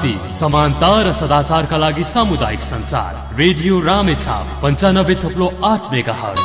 शान्ति, समानता र सदाचारका लागि सामुदायिक संचार रेडियो रामेछाप 95.8 मेगाहर्ज।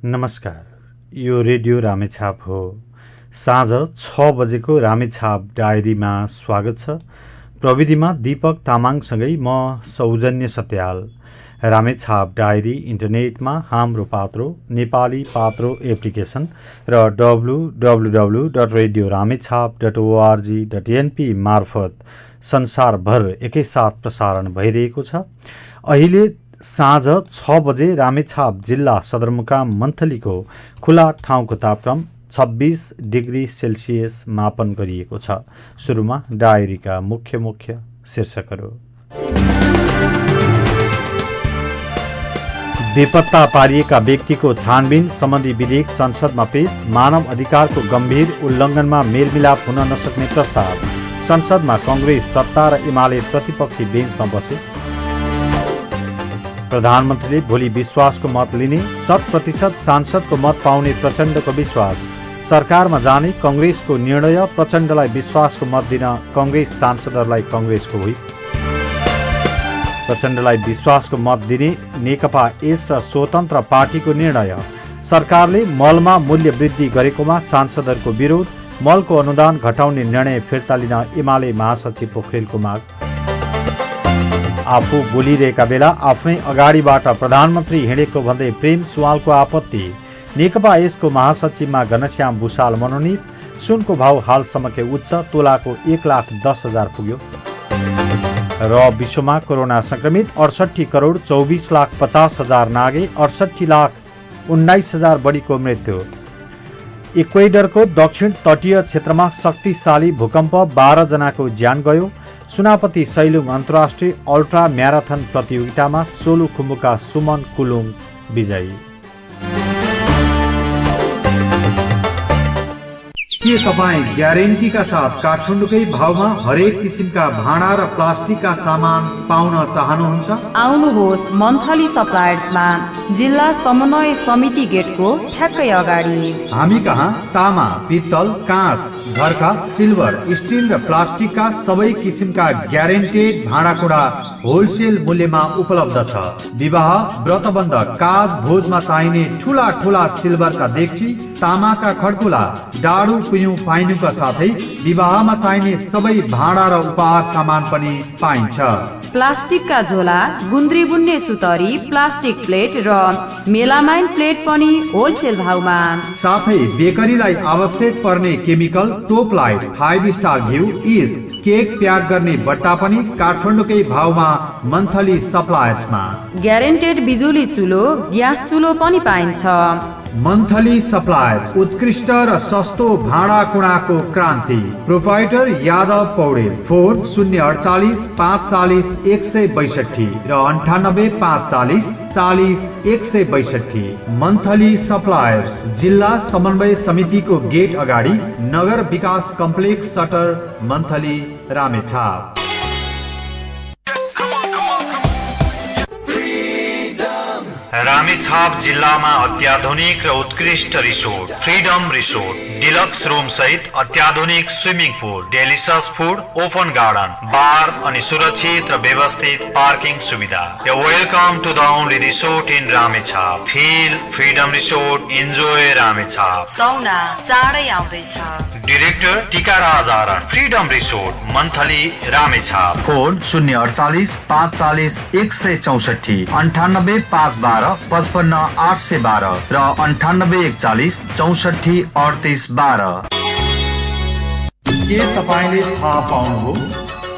नमस्कार, यो रेडियो रामेछाप हो। साँझ 6 बजेको रामेछाप डायरीमा स्वागत छ। प्रविधिमा दीपक तामाङसँगै म सौजन्य सत्याल। रामेछाप डायरी इन्टरनेटमा हाम्रो पात्रो, नेपाली पात्रो एप्लिकेसन र www.radioramechhap.org.np मार्फत संसारभर एकैसाथ प्रसारण भइरहेको छ। अहिले साँझ 6 बजे रामेछाप जिल्ला सदरमुकाम मन्थलीको खुला ठाउँको तापक्रम 26 डिग्री सेल्सियस मापन गरिएको छ। सुरुमा डायरीका मुख्य शीर्षकहरू। बेपत्ता पारिएका व्यक्तिको छानबिन सम्बन्धी विधेयक संसदमा पेश। मानव अधिकारको गम्भीर उल्लङ्घनमा मेलमिलाप हुन नसक्ने प्रस्ताव। संसदमा कांग्रेस सत्ता र एमाले प्रतिपक्षी बेन्चमा बसे। प्रधानमन्त्रीले भोलि विश्वासको मत लिने, 100% सांसदको मत पाउने प्रचण्डको विश्वास। सरकारमा जाने कांग्रेसको निर्णय, प्रचण्डलाई विश्वासको मत दिन कांग्रेस सांसदहरूलाई कांग्रेसको व्हिप। प्रचण्डलाई विश्वासको मत दिने नेकपा एस र स्वतन्त्र पार्टीको निर्णय। सरकारले मलमा मूल्य वृद्धि गरेकोमा सांसदहरूको विरोध। मलको अनुदान घटाउने निर्णय फिर्ता लिन एमाले महासचिव पोखरेलको माग। आफू बोलिरहेका बेला आफ्नै अगाडिबाट प्रधानमन्त्री हिँडेको भन्दै प्रेम सुवालको आपत्ति। नेकपा यसको महासचिवमा घनश्याम भुषाल मनोनित। सुनको भाव हालसम्मकै उच्च, तोलाको 1,10,000 पुग्यो। र विश्वमा कोरोना संक्रमित 68,24,50,000 नागे, 68,19,000 बढीको मृत्यु। इक्वेडरको दक्षिण तटीय क्षेत्रमा शक्तिशाली भूकम्प, 12 जनाको ज्यान गयो। सुनापति सैलुङ अन्तर्राष्ट्रिय अल्ट्रा म्याराथन प्रतियोगितामा सोलुखुम्बुका सुमन कुलुङ विजयी। के तपाईँ ग्यारेन्टीका साथ काठमाडौँकै भावमा हरेक किसिमका भाँडा र प्लास्टिकका सामान पाउन चाहनुहुन्छ? आउनुहोस् मन्थली सप्लायर्समा, जिल्ला समन्वय समिति गेटको ठ्याक्कै अगाडि। हामी कहाँ तामा, पित्तल, काँच, झर्का, सिल्भर, स्टिल र प्लास्टिकका सबै किसिमका ग्यारेन्टेड भाँडाकुँडा होलसेल मूल्यमा उपलब्ध छ। विवाह, व्रतबन्ध, काज, भोजमा चाहिने ठुला ठुला सिल्भरका डेक्ची, तामाका खड्कुला, डाडु कुयौं पाइनुका साथै विवाहमा चाहिने सबै भाँडा र उपहार सामान पनि पाइन्छ। प्लास्टिकका झोला, गुन्द्री बुन्ने सुतरी, प्लास्टिक प्लेट र मेलामाइन प्लेट पनि होलसेल भावमा। साथै बेकरीलाई आवश्यक पर्ने केमिकल, टोप लाइट, 5 स्टार घिउ, इस्ट, केक प्याक गर्ने बट्टा पनि काठमाडौँकै भावमा मन्थली सप्लायर्समा। ग्यारेन्टेड बिजुली चुलो, ग्यास चुलो पनि पाइन्छ। मन्थली सप्लायर, उत्कृष्ट र सस्तो भाँडा कुँडाको क्रान्ति। प्रोप्राइटर यादव पौडेल। फोन 048 540 162 र 98 540 40 162। मन्थली सप्लायर्स, जिल्ला समन्वय समितिको गेट अगाडि, नगर विकास कम्प्लेक्स सटर, मन्थली रामेछाप। रामेछाप जिल्लामा अत्याधुनिक र उत्कृष्ट resort freedom resort, deluxe room सहित अत्याधुनिक swimming pool, delicious food, open garden, bar अनि सुरक्षित र व्यवस्थित पार्किङ सुविधा। Welcome to the only resort in Ramechhap. Feel freedom resort, enjoy Ramechhap. Sauna चाँडै आउँदैछ। Director Tikaraj Aran. Freedom resort, Manthali Ramechhap. Phone 048 540 164, 98 512 55 812 र 98 41 64 38 12। के तपाईले थाहा पाउनुभयो?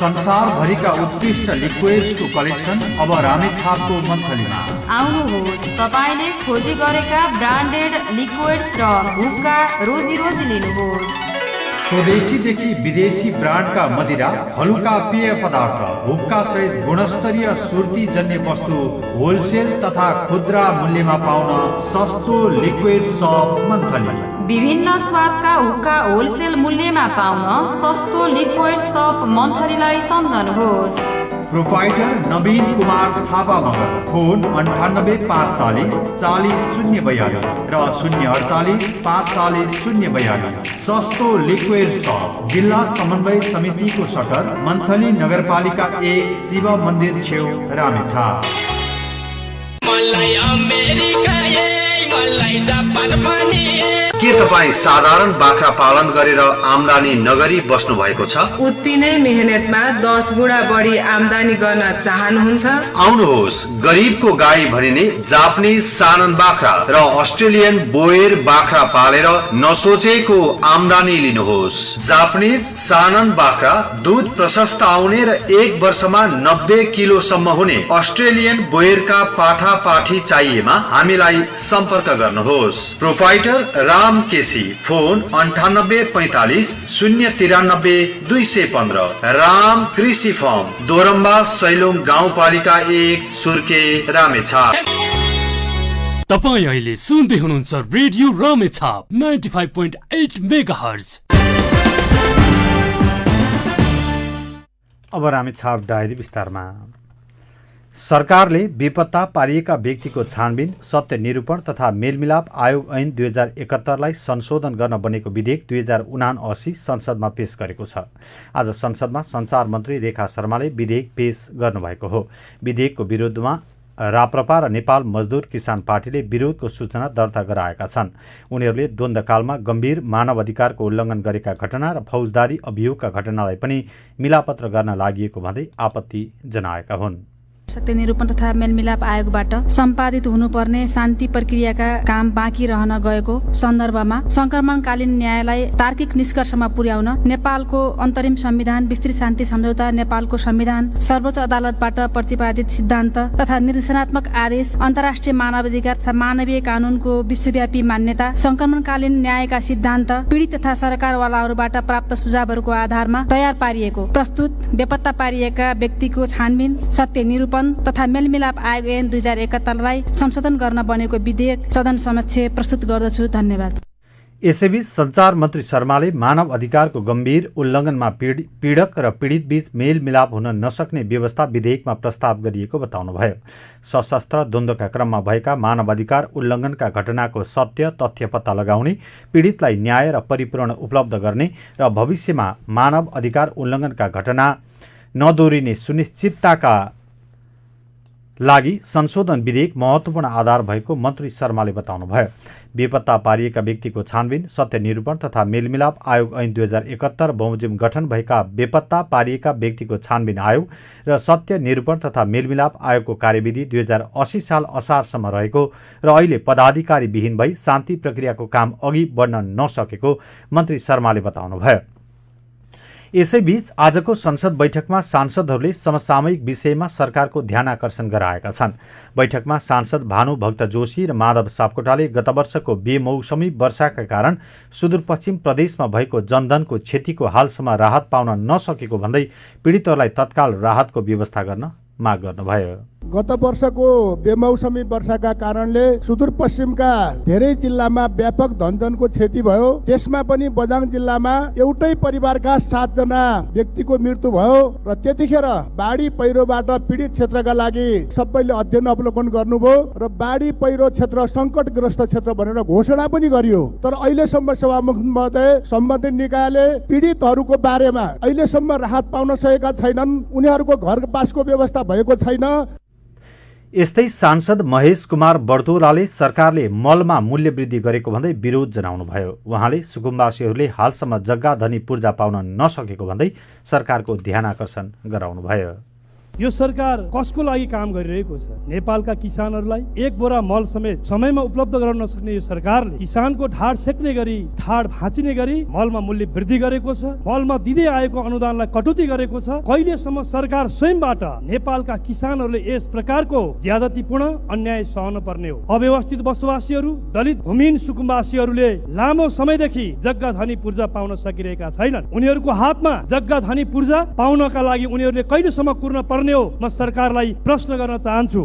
संसारभरिका उत्कृष्ट लिक्विड्सको कलेक्सन अब रामेछापको मन्थलीमा। आउनुहोस्, तपाईँले खोजी गरेका ब्रान्डेड लिक्विड्स र हुक्का रोजी लिनुहोस्। स्वदेशीदेखि विदेशी ब्रान्डका मदिरा, हलुका पेय पदार्थ, हुक्का सहित गुणस्तरीय सुर्ती जन्य वस्तु होलसेल तथा खुद्रा मूल्यमा पाउन सस्तो लिक्विड शप मन्थली। विभिन्न स्वादका हुक्का होलसेल मूल्यमा पाउन सस्तो लिक्विड शप मन्थलीलाई सम्झनुहोस्। प्रोपाइटर नवीन कुमार थापा मगर। फोन 98 540 40 042 र 048 540 042। सस्तो लिक्विड शप, जिल्ला समन्वय समितिको सटर, मन्थली नगरपालिका 1, शिव मन्दिर छेउ, रामेछाप। के तपाईँ साधारण बाख्रा पालन गरेर आम्दानी नगरी बस्नु भएको छ? उति नै मेहनतमा 10 गुणा बढी आम्दानी गर्न चाहनुहुन्छ? आउनुहोस्, गरिबको गाई भनिने जापानिज सानन बाख्रा र अस्ट्रेलियन बोयर बाख्रा पालेर नसोचेको आम्दानी लिनुहोस्। जापानिज सानन बाख्रा दूध प्रशस्त आउने र 1 वर्षमा 90 किलोसम्म हुने अस्ट्रेलियन बोयरका पाठा पाठी चाहिएमा हामीलाई सम्पर्क गर्नुहोस्। प्रोपाइटर राम केसी। फोन 98 45 093 215। राम कृषि फर्म, दोरम्बा सैलुङ गाउँपालिका 1, सुर्के, रामेछाप। तपाईँ अहिले सुन्दै हुनुहुन्छ रेडियो रामेछाप 95.8 मेगाहर्ज। अब रामेछाप डायरी विस्तारमा। सरकारले बेपत्ता पारिएका व्यक्तिको छानबिन, सत्य निरूपण तथा मेलमिलाप आयोग ऐन 2071लाई संशोधन गर्न बनेको विधेयक 2079 संसदमा पेश गरेको छ। आज संसदमा सञ्चार मन्त्री रेखा शर्माले विधेयक पेश गर्नुभएको हो। विधेयकको विरोधमा राप्रपा र नेपाल मजदुर किसान पार्टीले विरोधको सूचना दर्ता गराएका छन्। उनीहरूले द्वन्द्वकालमा गम्भीर मानव अधिकारको उल्लङ्घन गरेका घटना र फौजदारी अभियोगका घटनालाई पनि मिलापत्र गर्न लागि भन्दै आपत्ति जनाएका हुन्। सत्य निरूपण तथा मेलमिलाप आयोगबाट सम्पादित हुनुपर्ने शान्ति प्रक्रियाका काम बाँकी रहन गएको सन्दर्भमा संक्रमणकालीन न्यायलाई तार्किक निष्कर्षमा पुर्याउन नेपालको अन्तरिम संविधान, विस्तृत शान्ति सम्झौता, नेपालको संविधान, सर्वोच्च अदालतबाट प्रतिपादित सिद्धान्त तथा निर्देशनात्मक आदेश, अन्तर्राष्ट्रिय मानवाधिकार तथा मानवीय कानूनको विश्वव्यापी मान्यता, संक्रमणकालीन न्यायका सिद्धान्त, पीडित तथा सरकारवालाहरूबाट प्राप्त सुझावहरूको आधारमा तयार पारिएको प्रस्तुत बेपत्ता पारिएका व्यक्तिको छानबिन, सत्य निरूपण तथा मेलमिलाप आयोग ऐन 2071लाई संशोधन गर्न बनेको विधेयक सदन समक्ष प्रस्तुत गर्दछु। धन्यवाद। यसैबीच सञ्चार मन्त्री शर्माले मानव अधिकारको गम्भीर उल्लङ्घनमा पीडक र पीडित बीच मेलमिलाप हुन नसक्ने व्यवस्था विधेयकमा प्रस्ताव गरिएको बताउनुभयो। सशस्त्र द्वन्द्वका क्रममा भएका मानव अधिकार उल्लङ्घनका घटनाको सत्य तथ्य पत्ता लगाउने, पीडितलाई न्याय र परिपूर्ण उपलब्ध गर्ने र भविष्यमा मानव अधिकार उल्लङ्घनका घटना नदोहोरिने सुनिश्चितताका लागि संशोधन विधेयक महत्त्वपूर्ण आधार भएको मन्त्री शर्माले बताउनुभयो। बेपत्ता पारिएका व्यक्तिको छानबिन, सत्य निरूपण तथा मेलमिलाप आयोग ऐन 2071 बमोजिम गठन भएका बेपत्ता पारिएका व्यक्तिको छानबिन आयोग र सत्य निरूपण तथा मेलमिलाप आयोगको कार्यविधि 2080 साल असारसम्म रहेको र अहिले पदाधिकारी विहीन भई शान्ति प्रक्रियाको काम अघि बढ्न नसकेको मन्त्री शर्माले बताउनुभयो। यसैबीच आजको संसद बैठकमा सांसदहरूले समसामयिक विषयमा सरकारको ध्यानाकर्षण गराएका छन्। बैठकमा सांसद भानुभक्त जोशी र माधव सापकोटाले गत वर्षको बेमौसमी वर्षाका कारण सुदूरपश्चिम प्रदेशमा भएको जनधनको क्षतिको हालसम्म राहत पाउन नसकेको भन्दै पीडितहरूलाई तत्काल राहतको व्यवस्था गर्न माग गर्नुभयो। गत वर्षको बेमौसमी वर्षाका कारणले सुदूरपश्चिमका धेरै जिल्लामा व्यापक धनजनको क्षति भयो। त्यसमा पनि बझाङ जिल्लामा एउटै परिवारका 7 जना व्यक्तिको मृत्यु भयो र त्यतिखेर बाढी पहिरोबाट पीडित क्षेत्रका लागि सबैले अध्ययन अवलोकन गर्नुभयो र बाढी पहिरो क्षेत्र संकटग्रस्त क्षेत्र भनेर घोषणा पनि गरियो। तर अहिलेसम्म सभामुख महोदय, सम्बन्धित निकायले पीडितहरूको बारेमा अहिलेसम्म राहत पाउन सकेका छैनन्। उनीहरूको घर पासको व्यवस्था भएको छैन। यस्तै सांसद महेश कुमार बर्दोलाले सरकारले मलमा मूल्य वृद्धि गरेको भन्दै विरोध जनाउनुभयो। उहाँले सुकुम्बासीहरूले हालसम्म जग्गा धनी पूर्जा पाउन नसकेको भन्दै सरकारको ध्यानाकर्षण गराउनुभयो। यो सरकार कसको लागि काम गरिरहेको छ? नेपालका किसानहरूलाई एक बोरा मल समेत समयमा उपलब्ध गराउन नसक्ने यो सरकारले किसानको ढाड सेक्ने गरी, ढाड भाँचिने गरी मलमा मूल्य वृद्धि गरेको छ, मलमा दिँदै आएको अनुदानलाई कटौती गरेको छ। कहिलेसम्म सरकार स्वयंबाट नेपालका किसानहरूले यस प्रकारको ज्यादतीपूर्ण अन्याय सहन पर्ने हो? अव्यवस्थित बसोबासीहरू, दलित भूमिहीन सुकुम्बासीहरूले लामो समयदेखि जग्गा धनी पूर्जा पाउन सकिरहेका छैनन्। उनीहरूको हातमा जग्गा धनी पूर्जा पाउनका लागि उनीहरूले कहिलेसम्म कुर्न पर्ने हो? म सरकारलाई प्रश्न गर्न चाहन्छु।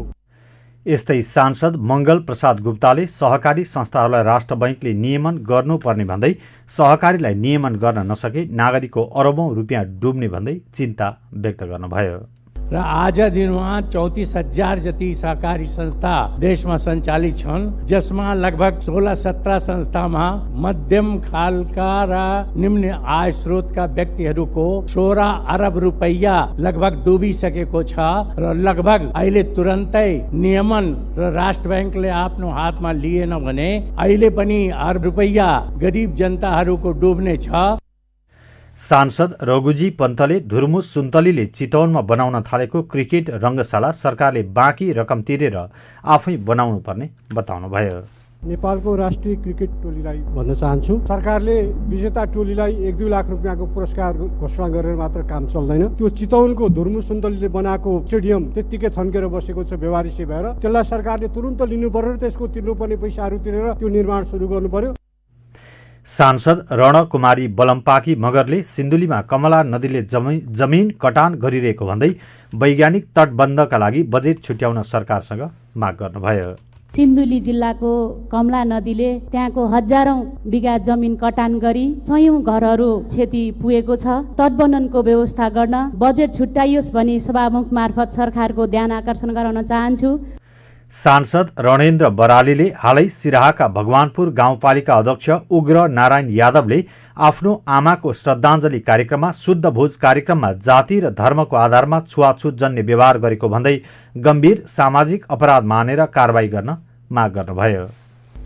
यस्तै सांसद मङ्गल प्रसाद गुप्ताले सहकारी संस्थाहरूलाई राष्ट्र बैंकले नियमन गर्नुपर्ने भन्दै सहकारीलाई नियमन गर्न नसके नागरिकको अरबौं रुपियाँ डुब्ने भन्दै चिन्ता व्यक्त गर्नुभयो। र आज दिनमा 34,000 जति सहकारी संस्था देशमा सञ्चालित छन्, जसमा लगभग 16-17 संस्थामा मध्यम खालका र निम्न आय स्रोतका व्यक्तिहरूको 16 अरब रुपैयाँ लगभग डुबिसकेको छ र लगभग अहिले तुरन्तै नियमन र राष्ट्र बैंकले आफ्नो हातमा लिएन भने अहिले पनि अरब रुपैयाँ गरिब जनताहरूको डुब्ने छ। सांसद रघुजी पन्तले धुर्मुस सुन्तलीले चितवनमा बनाउन थालेको क्रिकेट रङ्गशाला सरकारले बाँकी रकम तिरेर आफै बनाउनु पर्ने बताउनुभयो। नेपालको राष्ट्रिय क्रिकेट टोलीलाई भन्न चाहन्छु, सरकारले विजेता टोलीलाई 1-2 लाख रुपियाँको पुरस्कार घोषणा गरेर मात्र काम चल्दैन। त्यो चितवनको धुर्मुस सुन्तलीले बनाएको स्टेडियम त्यत्तिकै थन्केर बसेको छ बेवारिसे भएर। त्यसलाई सरकारले तुरुन्त लिनु पर्यो र त्यसको तिर्नुपर्ने पैसाहरू तिरेर त्यो निर्माण सुरु गर्नु पर्यो। सांसद रणकुमारी बलम्पाकी मगरले सिन्धुलीमा कमला नदीले जमिन कटान गरिरहेको भन्दै वैज्ञानिक तटबन्धका लागि बजेट छुट्याउन सरकारसँग माग गर्नुभयो। सिन्धुली जिल्लाको कमला नदीले त्यहाँको हजारौं बिघा जमिन कटान गरी सयौं घरहरू क्षति पुगेको छ। तटबन्धनको व्यवस्था गर्न बजेट छुट्याइयोस् भनी सभामुख मार्फत सरकारको ध्यान आकर्षण गराउन चाहन्छु। सांसद रणेन्द्र बरालीले हालै सिराहाका भगवानपुर गाउँपालिका अध्यक्ष उग्र नारायण यादवले आफ्नो आमाको श्रद्धाञ्जली कार्यक्रममा शुद्ध भोज कार्यक्रममा जाति र धर्मको आधारमा छुवाछुत जन्य व्यवहार गरेको भन्दै गम्भीर सामाजिक अपराध मानेर कारबाही गर्न माग गर्नुभयो।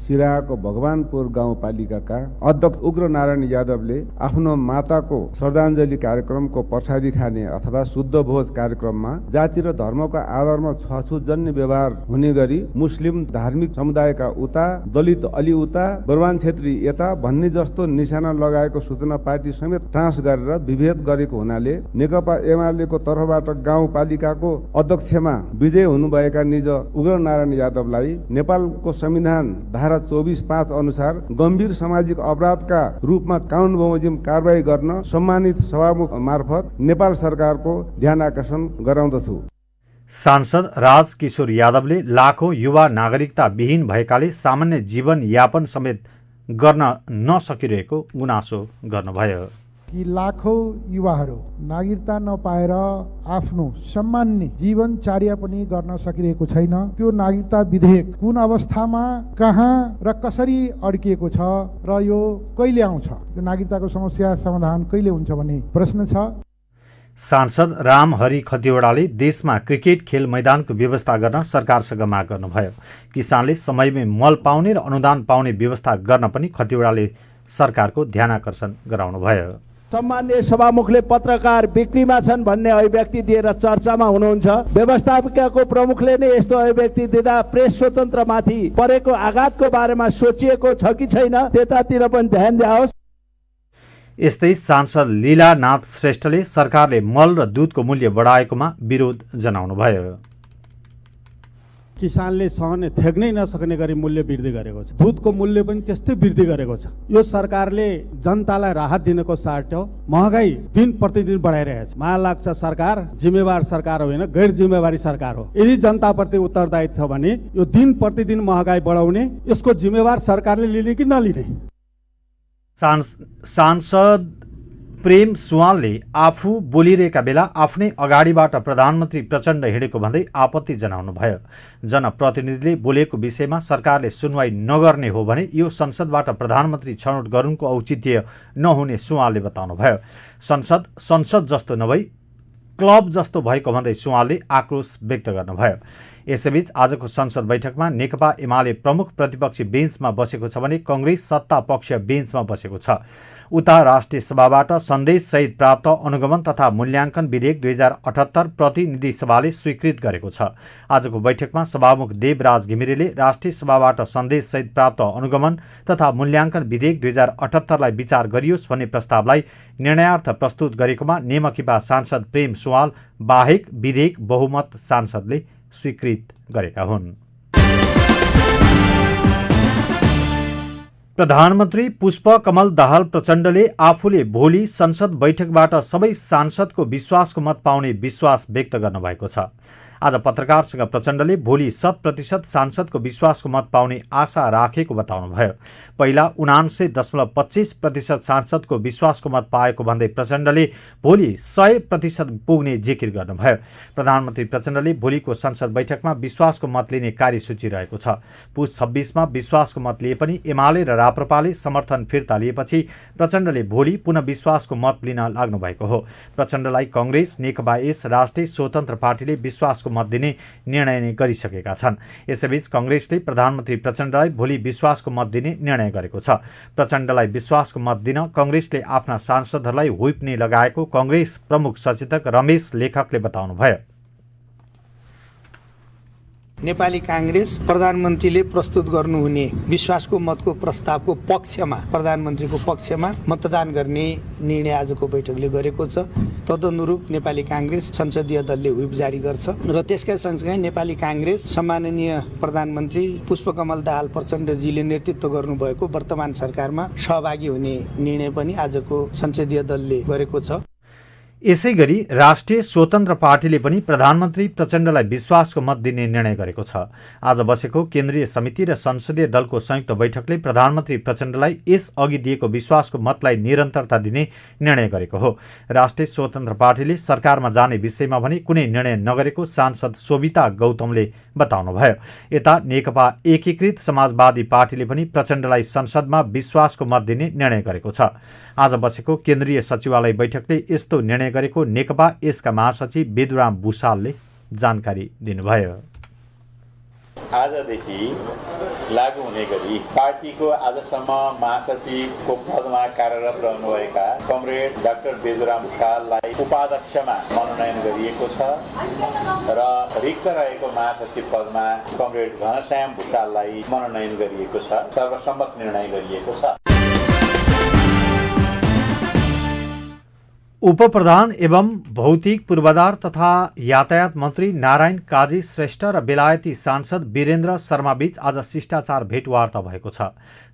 सिराहाको भगवानपुर गाउँपालिकाका अध्यक्ष उग्र नारायण यादवले आफ्नो माताको श्रद्धाञ्जली कार्यक्रमको प्रसादी खाने अथवा शुद्ध भोज कार्यक्रममा जाति र धर्मको आधारमा छुवाछुत जन्य व्यवहार हुने गरी मुस्लिम धार्मिक समुदायका उता, दलित अलि उता, बर्बान क्षेत्री यता भन्ने जस्तो निशाना लगाएको सूचना पार्टी समेत ट्रान्स गरेर विभेद गरेको हुनाले नेकपा एमालेको तर्फबाट गाउँपालिकाको अध्यक्षमा विजय हुनुभएका निज उग्र नारायण यादवलाई नेपालको संविधान धारा 24(5) अनुसार गम्भीर सामाजिक अपराधका रूपमा कानून बमोजिम कारबाही गर्न सम्मानित सभामुख मार्फत नेपाल सरकारको ध्यान आकर्षण गराउँदछु। सांसद राजकिशोर यादवले लाखौं युवा नागरिकता विहीन भएकाले सामान्य जीवन यापन समेत गर्न नसकिरहेको गुनासो गर्नुभयो। कि लाखौं युवाहरू नागरिकता नपाएर आफ्नो सामान्य जीवनचर्या पनि गर्न सकिरहेको छैन। त्यो नागरिकता विधेयक कुन अवस्थामा, कहाँ र कसरी अड्किएको छ र यो कहिले आउँछ? यो नागरिकताको समस्या समाधान कहिले हुन्छ भन्ने प्रश्न छ। सांसद रामहरि खतिवड़ाले देशमा क्रिकेट खेल मैदानको व्यवस्था गर्न सरकारसँग माग गर्नुभयो। किसानले समयमै मल पाउने र अनुदान पाउने व्यवस्था गर्न पनि खतिवड़ाले सरकारको ध्यानाकर्षण गराउनुभयो। सम्मान्य सभामुखले पत्रकार बिक्रीमा छन् भन्ने अभिव्यक्ति दिएर चर्चामा हुनुहुन्छ। व्यवस्थापकको प्रमुखले नै यस्तो अभिव्यक्ति दिँदा प्रेस स्वतन्त्रमाथि परेको आघातको बारेमा सोचिएको छ कि छैन त्यतातिर पनि ध्यान दिनुहोस्। यस्तै सांसद लीलानाथ श्रेष्ठले सरकारले मल र दूधको मूल्य बढाएकोमा विरोध जनाउनुभयो। किसानले सहने थ्याक्नै नसक्ने गरी मूल्य वृद्धि गरेको छ। दूधको मूल्य पनि त्यस्तै वृद्धि गरेको छ। यो सरकारले जनतालाई राहत दिनको साटो महँगाई दिन प्रतिदिन बढाइरहेछ। मलाई लाग्छ सरकार जिम्मेवार सरकार होइन, गैर जिम्मेवारी सरकार हो। यदि जनताप्रति उत्तरदायित्व छ भने यो दिन प्रतिदिन महँगाई बढाउने यसको जिम्मेवार सरकारले लिने कि नलिने? सांसद प्रेम सुवालले आफू बोलिरहेका बेला आफ्नै अगाडिबाट प्रधानमन्त्री प्रचण्ड हिँडेको भन्दै आपत्ति जनाउनुभयो। जनप्रतिनिधिले बोलेको विषयमा सरकारले सुनवाई नगर्ने हो भने यो संसदबाट प्रधानमन्त्री छनौट गर्नुको औचित्य नहुने सुवालले बताउनुभयो। संसद जस्तो नभई क्लब जस्तो भएको भन्दै सुवालले आक्रोश व्यक्त गर्नुभयो। यसैबीच आजको संसद बैठकमा नेकपा एमाले प्रमुख प्रतिपक्षी बेन्चमा बसेको छ भने कांग्रेस सत्ता पक्ष बेन्चमा बसेको छ। उता राष्ट्रिय सभाबाट सन्देशसहित प्राप्त अनुगमन तथा मूल्याङ्कन विधेयक 2078 प्रतिनिधि सभाले स्वीकृत गरेको छ। आजको बैठकमा सभामुख देवराज घिमिरेले राष्ट्रिय सभाबाट सन्देशसहित प्राप्त अनुगमन तथा मूल्याङ्कन विधेयक 2078लाई विचार गरियोस् भन्ने प्रस्तावलाई निर्णयार्थ प्रस्तुत गरेकोमा नेमकीपा सांसद प्रेम सुवाल बाहेक विधेयक बहुमत सांसदले स्वीकृत गरेका हुन्। प्रधानमन्त्री पुष्पकमल दाहाल प्रचण्डले आफूले भोलि संसद बैठकबाट सबै सांसदको विश्वासको मत पाउने विश्वास व्यक्त गर्नुभएको छ। आज पत्रकारसँग प्रचण्डले भोलि 100% सांसदको विश्वासको मत पाउने आशा राखेको बताउनुभयो। पहिला 79.25% सांसदको विश्वासको मत पाएको भन्दै प्रचण्डले भोलि 100% पुग्ने जिकिर गर्नुभयो। प्रधानमन्त्री प्रचण्डले भोलिको संसद बैठकमा विश्वासको मत लिने कार्यसूची रहेको छ। पुस 26मा विश्वासको मत लिए पनि एमाले र राप्रपाले समर्थन फिर्ता लिएपछि प्रचण्डले भोलि पुनः विश्वासको मत लिन लाग्नु भएको हो। प्रचण्डलाई कांग्रेस, नेकपा एस, राष्ट्रिय स्वतन्त्र पार्टीले विश्वासको मत दिने निर्णय नै गरिसकेका छन्। यसैबीच कांग्रेसले प्रधानमन्त्री प्रचण्डलाई भोलि विश्वासको मत दिने निर्णय गरेको छ। प्रचण्डलाई विश्वासको मत दिन कांग्रेसले आफ्ना सांसदहरूलाई व्हिप नै लगाएको कांग्रेस प्रमुख सचेतक रमेश लेखकले बताउनुभयो। नेपाली कांग्रेस प्रधानमन्त्रीले प्रस्तुत गर्नुहुने विश्वासको मतको प्रस्तावको पक्षमा, प्रधानमन्त्रीको पक्षमा मतदान गर्ने निर्णय आजको बैठकले गरेको छ। तदनुरूप नेपाली कांग्रेस संसदीय दलले व्हिप जारी गर्छ र त्यसकै सँगसँगै नेपाली कांग्रेस सम्माननीय प्रधानमन्त्री पुष्पकमल दाहाल प्रचण्डजीले नेतृत्व गर्नुभएको वर्तमान सरकारमा सहभागी हुने निर्णय पनि आजको संसदीय दलले गरेको छ। यसैगरी राष्ट्रिय स्वतन्त्र पार्टीले पनि प्रधानमन्त्री प्रचण्डलाई विश्वासको मत दिने निर्णय गरेको छ। आज बसेको केन्द्रीय समिति र संसदीय दलको संयुक्त बैठकले प्रधानमन्त्री प्रचण्डलाई यस अघि दिएको विश्वासको मतलाई निरन्तरता दिने निर्णय गरेको हो। राष्ट्रिय स्वतन्त्र पार्टीले सरकारमा जाने विषयमा भने कुनै निर्णय नगरेको सांसद सोभिता गौतमले बताउनुभयो। यता नेकपा एकीकृत समाजवादी पार्टीले पनि प्रचण्डलाई संसदमा विश्वासको मत दिने निर्णय गरेको छ। आज बसेको केन्द्रीय सचिवालय बैठकले यस्तो निर्णय गरेको नेकपा एसका महासचिव बेदुराम भुषालले जानकारी दिनुभयो। आजदेखि लागू हुने गरी पार्टीको आजसम्म महासचिवको पदमा कार्यरत रहनुभएका कमरेड डाक्टर बेदुराम भुषाललाई उपाध्यक्षमा मनोनयन गरिएको छ र रिक्त रहेको महासचिव पदमा कमरेड घनश्याम भुषाललाई मनोनयन गरिएको छ। सर्वसम्मत निर्णय गरिएको छ। उपप्रधान एवं भौतिक पूर्वाधार तथा यातायात मन्त्री नारायण काजी श्रेष्ठ र बेलायती सांसद वीरेन्द्र शर्मा बीच आज शिष्टाचार भेटवार्ता भएको छ।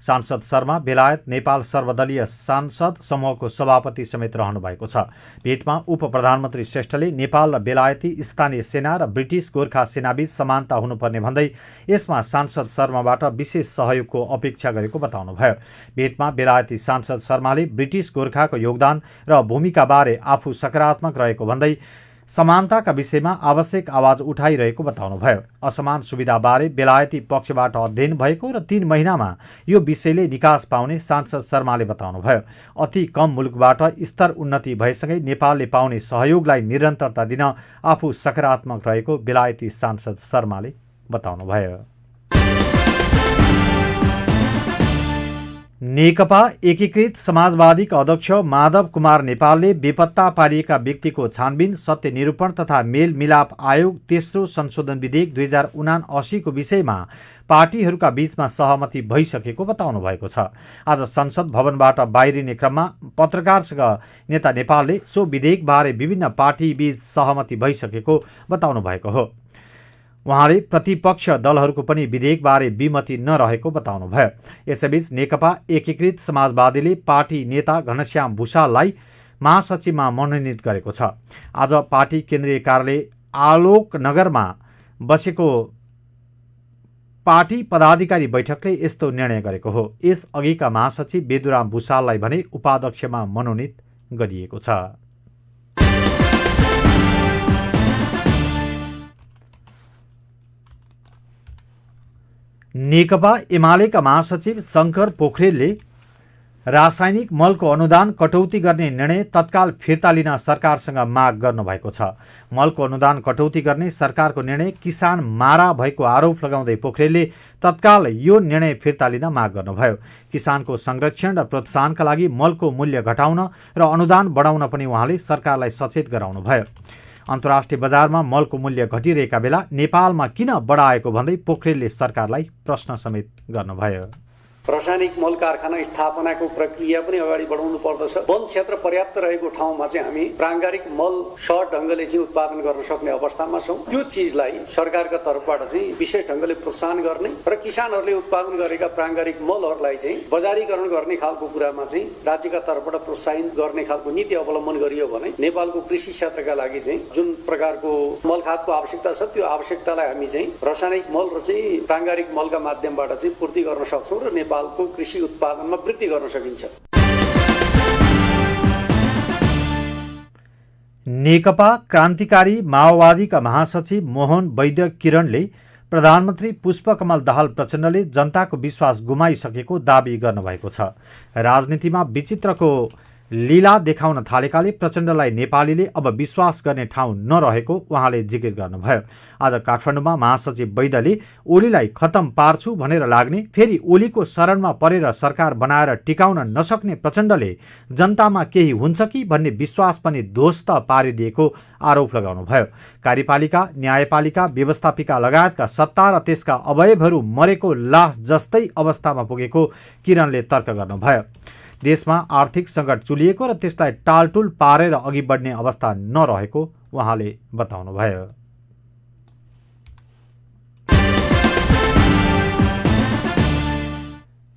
सांसद शर्मा बेलायत नेपाल सर्वदलीय सांसद समूहको सभापति समेत रहनु भएको छ। भेटमा उप प्रधानमन्त्री श्रेष्ठले नेपाल र बेलायती स्थानीय सेना र ब्रिटिस गोर्खा सेनाबीच समानता हुनुपर्ने भन्दै यसमा सांसद शर्माबाट विशेष सहयोगको अपेक्षा गरेको बताउनुभयो। भेटमा बेलायती सांसद शर्माले ब्रिटिस गोर्खाको योगदान र भूमिका बारे आफू सकारात्मक रहेको भन्दै समानताका विषयमा आवश्यक आवाज उठाइरहेको बताउनुभयो। असमान सुविधाबारे बेलायती पक्षबाट अध्ययन भएको र 3 महिनामा यो विषयले निकास पाउने सांसद शर्माले बताउनुभयो। अति कम मुलुकबाट स्तर उन्नति भएसँगै नेपालले पाउने सहयोगलाई निरन्तरता दिन आफू सकारात्मक रहेको बेलायती सांसद शर्माले बताउनुभयो। नेकपा एकीकृत समाजवादीका अध्यक्ष माधव कुमार नेपालले बेपत्ता पारिएका व्यक्तिको छानबिन, सत्य निरूपण तथा मेलमिलाप आयोग तेस्रो संशोधन विधेयक 2079 को विषयमा पार्टीहरूका बीचमा सहमति भइसकेको बताउनु भएको छ। आज संसद भवनबाट बाहिरिने क्रममा पत्रकारसँग नेता नेपालले सो विधेयकबारे विभिन्न पार्टीबीच सहमति भइसकेको बताउनु भएको हो। उहाँले प्रतिपक्ष दलहरूको पनि विधेयकबारे विमति नरहेको बताउनुभयो। यसैबीच नेकपा एकीकृत समाजवादीले पार्टी नेता घनश्याम भुषाललाई महासचिवमा मनोनित गरेको छ। आज पार्टी केन्द्रीय कार्यालय आलोकनगरमा बसेको पार्टी पदाधिकारी बैठकले यस्तो निर्णय गरेको हो। यस अघिका महासचिव बेदुराम भुषाललाई भने उपाध्यक्षमा मनोनित गरिएको छ। नेकपा एमालेका महासचिव शंकर पोखरेलले रासायनिक मलको अनुदान कटौती गर्ने निर्णय तत्काल फिर्ता लिन सरकारसँग माग गर्नुभएको छ। मलको अनुदान कटौती गर्ने सरकारको निर्णय किसान मारा भएको आरोप लगाउँदै पोखरेलले तत्काल यो निर्णय फिर्ता लिन माग गर्नुभयो। किसानको संरक्षण र प्रोत्साहनका लागि मलको मूल्य घटाउन र अनुदान बढाउन पनि उहाँले सरकारलाई सचेत गराउनुभयो। अन्तर्राष्ट्रिय बजारमा मलको मूल्य घटिरहेका बेला नेपालमा किन बढाएको भन्दै पोखरेलले सरकारलाई प्रश्न समेत गर्नुभयो। रासायनिक मल कारखाना स्थापनाको प्रक्रिया पनि अगाडि बढाउनु पर्दछ। वन क्षेत्र पर्याप्त रहेको ठाउँमा चाहिँ हामी प्राङ्गारिक मल सहज ढङ्गले चाहिँ उत्पादन गर्न सक्ने अवस्थामा छौँ। त्यो चिजलाई सरकारका तर्फबाट चाहिँ विशेष ढङ्गले प्रोत्साहन गर्ने र किसानहरूले उत्पादन गरेका प्राङ्गारिक मलहरूलाई चाहिँ बजारीकरण गर्ने खालको कुरामा चाहिँ राज्यका तर्फबाट प्रोत्साहित गर्ने खालको नीति अवलम्बन गरियो भने नेपालको कृषि क्षेत्रका लागि चाहिँ जुन प्रकारको मल खादको आवश्यकता छ त्यो आवश्यकतालाई हामी चाहिँ रासायनिक मल र चाहिँ प्राङ्गारिक मलका माध्यमबाट चाहिँ पूर्ति गर्न सक्छौँ र नेपालको कृषि उत्पादनमा वृद्धि गर्न सकिन्छ। नेकपा क्रान्तिकारी माओवादीका महासचिव मोहन वैद्य किरणले प्रधानमन्त्री पुष्पकमल दाहाल प्रचण्डले जनताको विश्वास गुमाइसकेको दाबी गर्नुभएको छ। राजनीतिमा विचित्रको लीला देखाउन थालेकाले प्रचण्डलाई नेपालीले अब विश्वास गर्ने ठाउँ नरहेको उहाँले जिकिर गर्नुभयो। आज काठमाडौँमा महासचिव वैद्यले ओलीलाई खतम पार्छु भनेर लाग्ने, फेरि ओलीको शरणमा परेर सरकार बनाएर टिकाउन नसक्ने प्रचण्डले जनतामा केही हुन्छ कि भन्ने विश्वास पनि ध्वस्त पारिदिएको आरोप लगाउनुभयो। कार्यपालिका, न्यायपालिका, व्यवस्थापिका लगायतका सत्ता र त्यसका अवयवहरू मरेको लास जस्तै अवस्थामा पुगेको किरणले तर्क गर्नुभयो। देशमा आर्थिक सङ्कट चुलिएको र त्यसलाई टालटुल पारेर अघि बढ्ने अवस्था नरहेको उहाँले बताउनुभयो।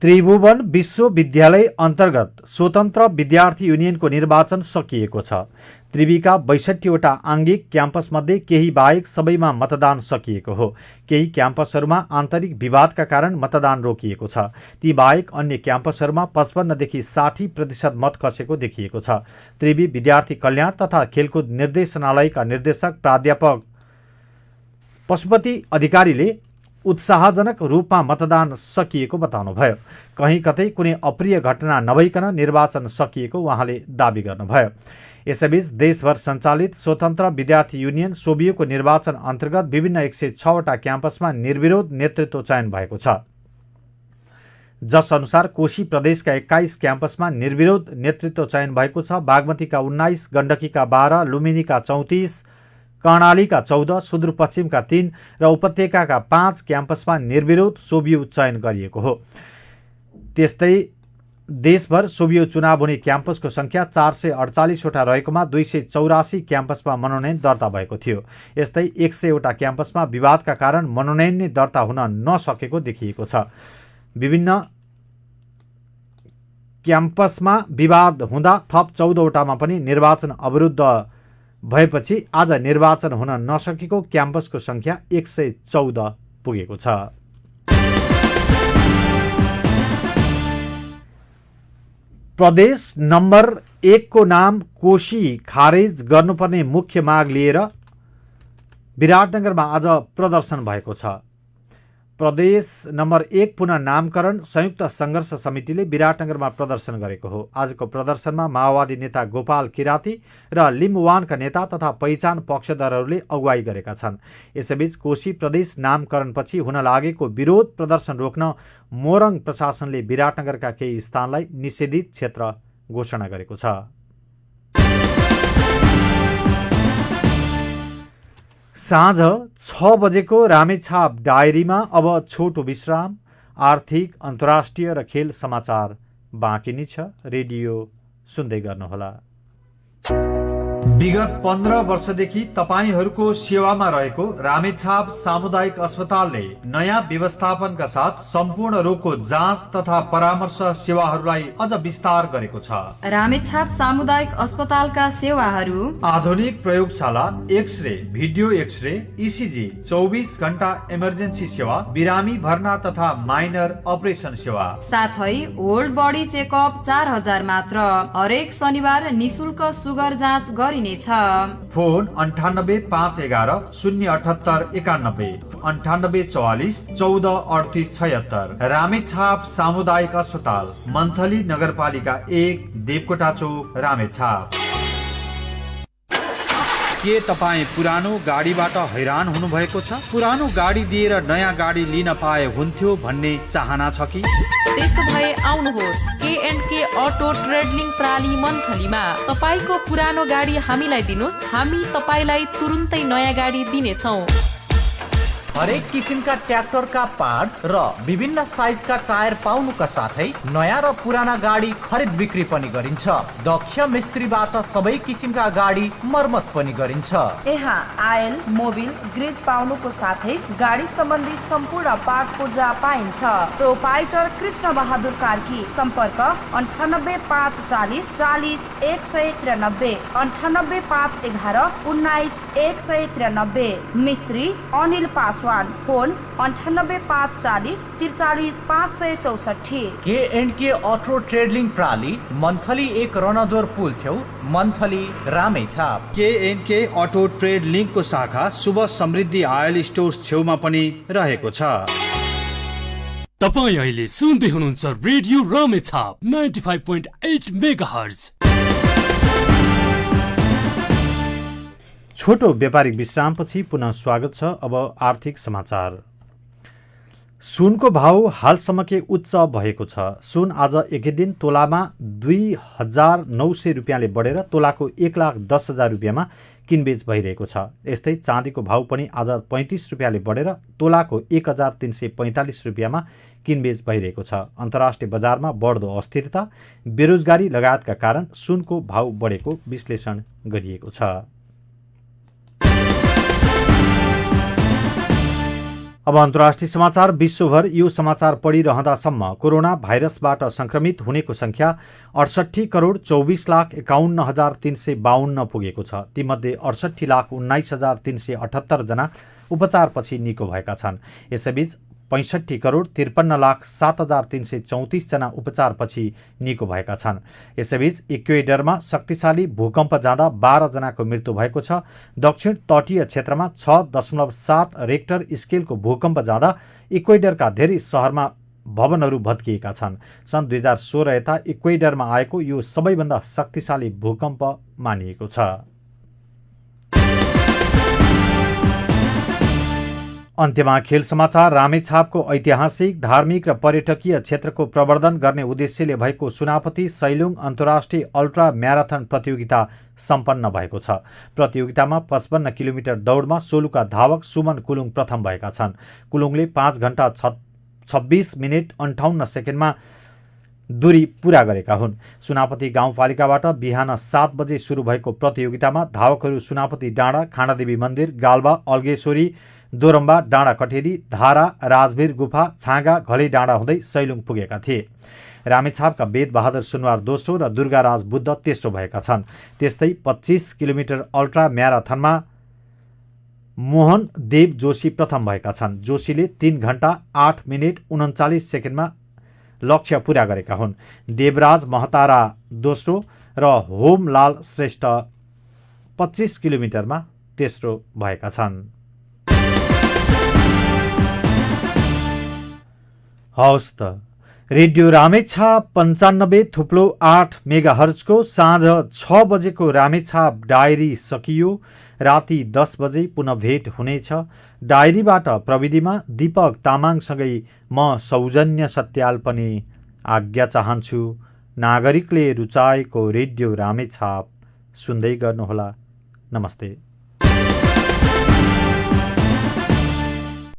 त्रिभुवन विश्वविद्यालय अन्तर्गत स्वतन्त्र विद्यार्थी युनियनको निर्वाचन सकिएको छ। त्रिवीका 62वटा आङ्गिक क्याम्पसमध्ये केही बाहेक सबैमा मतदान सकिएको हो। केही क्याम्पसहरूमा आन्तरिक विवादका कारण मतदान रोकिएको छ। ती बाहेक अन्य क्याम्पसहरूमा 55 देखि 60% मत खसेको देखिएको छ। त्रिवी विद्यार्थी कल्याण तथा खेलकुद निर्देशनालयका निर्देशक प्राध्यापक पशुपति अधिकारीले उत्साहजनक रूपमा मतदान सकिएको बताउनुभयो। कहीँ कतै कुनै अप्रिय घटना नभइकन निर्वाचन सकिएको उहाँले दाबी गर्नुभयो। यसैबीच देशभर सञ्चालित स्वतन्त्र विद्यार्थी युनियन सोबियोको निर्वाचन अन्तर्गत विभिन्न 106वटा क्याम्पसमा निर्विरोध नेतृत्व चयन भएको छ। जस अनुसार कोशी प्रदेशका 21 क्याम्पसमा निर्विरोध नेतृत्व चयन भएको छ। बागमतीका 19, गण्डकीका 12, लुम्बिनीका 34, कर्णालीका 14, सुदूरपश्चिमका 3 र उपत्यकाका 5 क्याम्पसमा निर्विरोध सोबियो चयन गरिएको हो। त्यस्तै देशभर सोबियो चुनाव हुने क्याम्पसको संख्या 448वटा रहेकोमा 284 क्याम्पसमा मनोनयन दर्ता भएको थियो। यस्तै 100वटा क्याम्पसमा विवादका कारण मनोनयन नै दर्ता हुन नसकेको देखिएको छ। विभिन्न क्याम्पसमा विवाद हुँदा थप 14वटामा पनि निर्वाचन अवरुद्ध भएपछि आज निर्वाचन हुन नसकेको क्याम्पसको संख्या 114 पुगेको छ। प्रदेश नम्बर 1 को नाम कोशी खारेज गर्नुपर्ने मुख्य माग लिएर विराटनगरमा आज प्रदर्शन भएको छ। प्रदेश नम्बर 1 पुनः नामकरण संयुक्त संघर्ष समितिले विराटनगरमा प्रदर्शन गरेको हो। आजको प्रदर्शनमा माओवादी नेता गोपाल किराती र लिम्बुवानका नेता तथा पहिचान पक्षधरहरूले अगुवाई गरेका छन्। यसैबीच कोशी प्रदेश नामकरणपछि हुन लागेको विरोध प्रदर्शन रोक्न मोरङ प्रशासनले विराटनगरका केही स्थानलाई निषेधित क्षेत्र घोषणा गरेको छ। साँझ 6 बजेको रामेछाप डायरीमा अब छोटो विश्राम। आर्थिक, अन्तर्राष्ट्रिय र खेल समाचार बाँकी नै छ। रेडियो सुन्दै गर्नुहोला। विगत 15 वर्षदेखि तपाईहरूको सेवामा रहेको रामेछाप सामुदायिक अस्पतालले नयाँ व्यवस्थापनका साथ सम्पूर्ण रोगको जाँच तथा परामर्श सेवाहरूलाई अझ विस्तार गरेको छ। रामेछाप सामुदायिक अस्पतालका सेवाहरू: आधुनिक प्रयोगशाला, एक्सरे, भिडियो एक्सरे, इसिजी, 24 घण्टा इमर्जेन्सी सेवा, बिरामी भर्ना तथा माइनर अपरेसन सेवा, साथै होल बडी चेकअप 4000 मात्र। हरेक शनिबार निशुल्क सुगर जाँच गरिने हुनेछ। फोन 9851107891 9844143876। रामेछाप सामुदायिक अस्पताल, मन्थली नगरपालिका 1, देवकोटा चोक, रामेछाप। के तपाईँ पुरानो गाडीबाट हैरान हुनुभएको छ? पुरानो गाडी दिएर नयाँ गाडी लिन पाए हुन्थ्यो भन्ने चाहना छ कि? त्यस्तो भए आउनुहोस् के अटो ट्रेडलिङ प्राली मन्थलीमा। तपाईको पुरानो गाडी हामीलाई दिनुहोस्, हामी तपाईलाई तुरुन्तै नयाँ गाडी दिनेछौँ। हरेक किसिमका ट्र्याक्टरका पार्ट्स र विभिन्न साइजका टायर पाउनुका साथै नयाँ र पुराना गाडी खरिद बिक्री पनि गरिन्छ। दक्ष मिस्त्रीबाट सबै किसिमका गाडी मर्मत पनि गरिन्छ। यहाँ आयल, मोबिल, ग्रिज पाउनुको साथै गाडी सम्बन्धी सम्पूर्ण पार्ट पूर्जा पाइन्छ। प्रोपाइटर कृष्ण बहादुर कार्की, सम्पर्क 98540 40 193 98511 19 193। मिस्त्री अनिल पासवान, फोन 98540 43 564। के अटो ट्रेडलिङ प्राली, मन्थली 1 रणजोर पुल छेउ, मन्थली, रामेछाप। के अटो ट्रेड लिङ्कको शाखा शुभ समृद्धि आयल स्टोर्स छेउमा पनि रहेको छ। तपाईँ अहिले सुन्दै हुनुहुन्छ रेडियो रामेछाप 95.8 मेगाहर्ज। छोटो व्यापारिक विश्रामपछि पुनः स्वागत छ। अब आर्थिक समाचार। सुनको भाव हालसम्मकै उच्च भएको छ। सुन आज एकै दिन तोलामा 2900 रुपियाँले बढेर तोलाको 1,10,000 रुपियाँमा किनबेच भइरहेको छ। यस्तै चाँदीको भाव पनि आज 35 रुपियाँले बढेर तोलाको 1,345 रुपियाँमा किनबेच भइरहेको छ। अन्तर्राष्ट्रिय बजारमा बढ्दो अस्थिरता, बेरोजगारी लगायतका कारण सुनको भाव बढेको विश्लेषण गरिएको छ। अब अन्तर्राष्ट्रिय समाचार। विश्वभर यो समाचार पढिरहँदासम्म कोरोना भाइरसबाट संक्रमित हुनेको संख्या 68,24,51,352 पुगेको छ। तीमध्ये 68,19,378 जना उपचारपछि निको भएका छन्। यसैबीच 65,53,07,334 जना उपचारपछि निको भएका छन्। यसैबीच इक्वेडरमा शक्तिशाली भूकम्प जाँदा 12 जनाको मृत्यु भएको छ। दक्षिण तटीय क्षेत्रमा 6.7 रेक्टर स्केलको भूकम्प जाँदा इक्वेडरका धेरै शहरमा भवनहरू भत्किएका छन्। सन् 2016 यता इक्वेडरमा आएको यो सबैभन्दा शक्तिशाली भूकम्प मानिएको छ। अन्त्यमा खेल समाचार। रामेछापको ऐतिहासिक, धार्मिक र पर्यटकीय क्षेत्रको प्रवर्धन गर्ने उद्देश्यले भएको सुनापति सैलुङ अन्तर्राष्ट्रिय अल्ट्रा म्याराथन प्रतियोगिता सम्पन्न भएको छ। प्रतियोगितामा 55 किलोमिटर दौडमा सोलुका धावक सुमन कुलुङ प्रथम भएका छन्। कुलुङले 5 घण्टा 26 मिनेट 58 सेकेन्डमा दूरी पूरा गरेका हुन्। सुनापति गाउँपालिकाबाट बिहान 7 बजे सुरु भएको प्रतियोगितामा धावकहरू सुनापति डाँडा, खाँडादेवी मन्दिर, गाल्बा, अल्गेश्वरी, दोरम्बा, डाँडा कटेरी, धारा, राजवीर गुफा, छाँगा, घले डाँडा हुँदै सैलुङ पुगेका थिए। रामेछापका वेद बहादुर सुनवार दोस्रो र दुर्गाराज बुद्ध तेस्रो भएका छन्। त्यस्तै 25 किलोमिटर अल्ट्रा म्याराथनमा मोहन देव जोशी प्रथम भएका छन्। जोशीले 3 घण्टा 8 मिनेट 39 सेकेन्डमा लक्ष्य पूरा गरेका हुन्। देवराज महतारा दोस्रो र होमलाल श्रेष्ठ 25 किलोमिटरमा तेस्रो भएका छन्। हवस् त, रेडियो रामेछाप 95.8 मेगाहर्जको साँझ 6 बजेको रामेछाप डायरी सकियो। राति 10 बजे पुनः भेट हुनेछ। डायरीबाट प्रविधिमा दीपक तामाङसँगै म सौजन्य सत्याल पनि आज्ञा चाहन्छु। नागरिकले रुचाएको रेडियो रामेछाप सुन्दै गर्नुहोला। नमस्ते।